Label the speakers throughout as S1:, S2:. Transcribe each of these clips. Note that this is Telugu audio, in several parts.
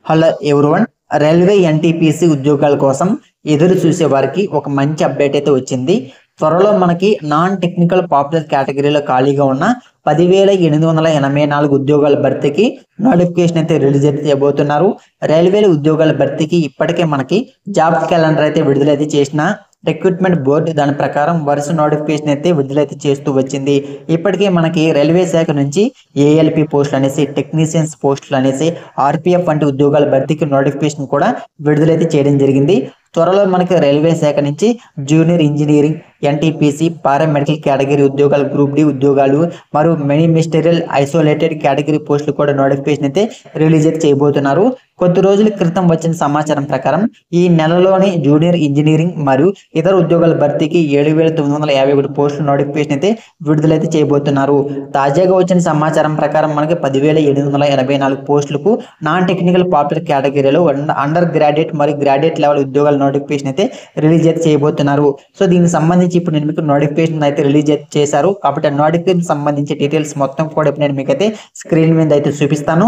S1: Hello everyone. రైల్వే ఎన్టీపీసీ ఉద్యోగాల కోసం ఎదురు చూసే వారికి ఒక మంచి అప్డేట్ అయితే వచ్చింది. త్వరలో మనకి నాన్ టెక్నికల్ పాపులర్ కేటగిరీలో ఖాళీగా ఉన్న 10,884 ఉద్యోగాల భర్తీకి నోటిఫికేషన్ అయితే రిలీజ్ అయితే చేయబోతున్నారు. రైల్వేల ఉద్యోగాల భర్తీకి ఇప్పటికే మనకి జాబ్ క్యాలెండర్ అయితే విడుదలైతే చేసిన రిక్రూట్మెంట్ బోర్డు దాని ప్రకారం వరుస నోటిఫికేషన్ అయితే విడుదలైతే చేస్తూ వచ్చింది. ఇప్పటికే మనకి రైల్వే శాఖ నుంచి ఏఎల్పి పోస్టులు అనేసి, టెక్నీషియన్స్ పోస్టులు అనేసి, ఆర్పిఎఫ్ వంటి ఉద్యోగాల భర్తీకి నోటిఫికేషన్ కూడా విడుదలైతే చేయడం జరిగింది. త్వరలో మనకి రైల్వే శాఖ నుంచి junior engineering, NTPC, paramedical category ఉద్యోగాలు, గ్రూప్ డి ఉద్యోగాలు మరియు మినిస్టరియల్ ఐసోలేటెడ్ కేటగిరీ పోస్టులు కూడా నోటిఫికేషన్ అయితే రిలీజ్ అయితే చేయబోతున్నారు. కొద్ది రోజుల క్రితం వచ్చిన సమాచారం ప్రకారం ఈ నెలలోని జూనియర్ ఇంజనీరింగ్ మరియు ఇతర ఉద్యోగాల భర్తీకి 7,951 పోస్టుల నోటిఫికేషన్ అయితే విడుదలైతే చేయబోతున్నారు. తాజాగా వచ్చిన సమాచారం ప్రకారం మనకి 10,884 పోస్టులకు నాన్ టెక్నికల్ పాపులర్ కేటగిరీలో అండర్ గ్రాడ్యుయేట్ మరియు గ్రాడ్యుయేట్ లెవెల్ ఉద్యోగాల నోటిఫికేషన్ అయితే రిలీజ్ అయితే చేయబోతున్నారు. సో దీనికి సంబంధించి ఇప్పుడు నేను మీకు నోటిఫికేషన్ అయితే రిలీజ్ అయితే చేశారు కాబట్టి ఆ నోటిఫికేషన్ సంబంధించి డీటెయిల్స్ మొత్తం కూడా ఇప్పుడు నేను మీకైతే స్క్రీన్ మీద అయితే చూపిస్తాను.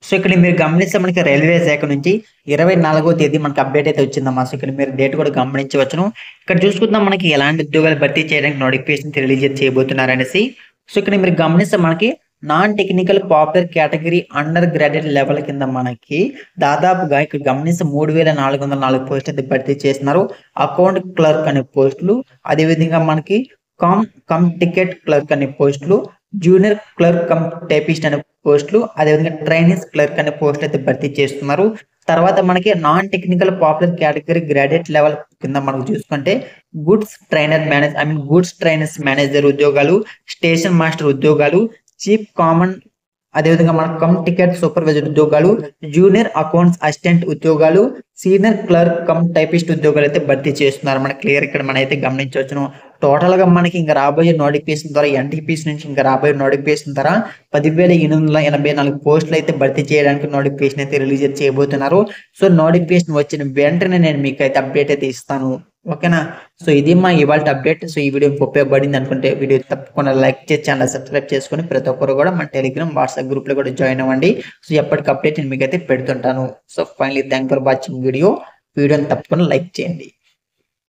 S1: సో ఇక్కడ మీరు గమనిస్తే మనకి రైల్వే శాఖ నుంచి 24వ తేదీ మనకి అప్డేట్ అయితే వచ్చిందమ్మా. సో ఇక్కడ మీరు డేట్ కూడా గమనించవచ్చును. ఇక్కడ చూసుకుందాం మనకి ఎలాంటి ఉద్యోగాలు భర్తీ చేయడానికి నోటిఫికేషన్ రిలీజ్ చేయబోతున్నారు అనేసి. సో ఇక్కడ మీరు గమనిస్తే మనకి non technical popular category under graduate level కింద మనకి దాదాపుగా ఇక్కడ గమనిస్తే 3,404 పోస్టులు అయితే భర్తీ చేస్తున్నారు. అకౌంట్ క్లర్క్ అనే పోస్టులు, అదేవిధంగా మనకి కమ్ టికెట్ క్లర్క్ అనే పోస్టులు, జూనియర్ క్లర్క్ కమ్ టైపిస్ట్ అనే పోస్టులు, అదేవిధంగా ట్రైనింగ్ క్లర్క్ అనే పోస్టులు అయితే భర్తీ చేస్తున్నారు. తర్వాత మనకి non technical popular category graduate level కింద మనకు చూసుకుంటే గూడ్స్ ట్రైనర్స్ మేనేజర్ ఉద్యోగాలు, స్టేషన్ మాస్టర్ ఉద్యోగాలు, చీఫ్ కామన్, అదేవిధంగా మన కమ్ టికెట్ సూపర్వైజర్ ఉద్యోగాలు, జూనియర్ అకౌంట్స్ అసిస్టెంట్ ఉద్యోగాలు, సీనియర్ క్లర్క్ కమ్ టైపిస్ట్ ఉద్యోగాలు అయితే భర్తీ చేస్తున్నారు. మనకి క్లియర్ ఇక్కడ మనం అయితే గమనించవచ్చును. టోటల్ గా మనకి ఇంకా రాబోయే నోటిఫికేషన్ ద్వారా ఎన్టీపీసీ నుంచి ఇంకా రాబోయే నోటిఫికేషన్ ద్వారా 10,884 పోస్టులు అయితే భర్తీ చేయడానికి నోటిఫికేషన్ అయితే రిలీజ్ చేయబోతున్నారు. సో నోటిఫికేషన్ వచ్చిన వెంటనే నేను మీకు అయితే అప్డేట్ అయితే ఇస్తాను. ఓకేనా? సో ఇది మా ఇవాళ అప్డేట్. సో ఈ వీడియో ఉపయోగపడింది అనుకుంటే వీడియో తప్పకుండా లైక్ చేసి ఛానల్ సబ్స్క్రైబ్ చేసుకుని ప్రతి ఒక్కరు కూడా మన టెలిగ్రామ్, వాట్సాప్ గ్రూప్ లో కూడా జాయిన్ అవ్వండి. సో ఎప్పటికి అప్డేట్ నేను మీకు అయితే పెడుతుంటాను. So finally thank for watching వీడియోని తప్పకుండా లైక్ చేయండి.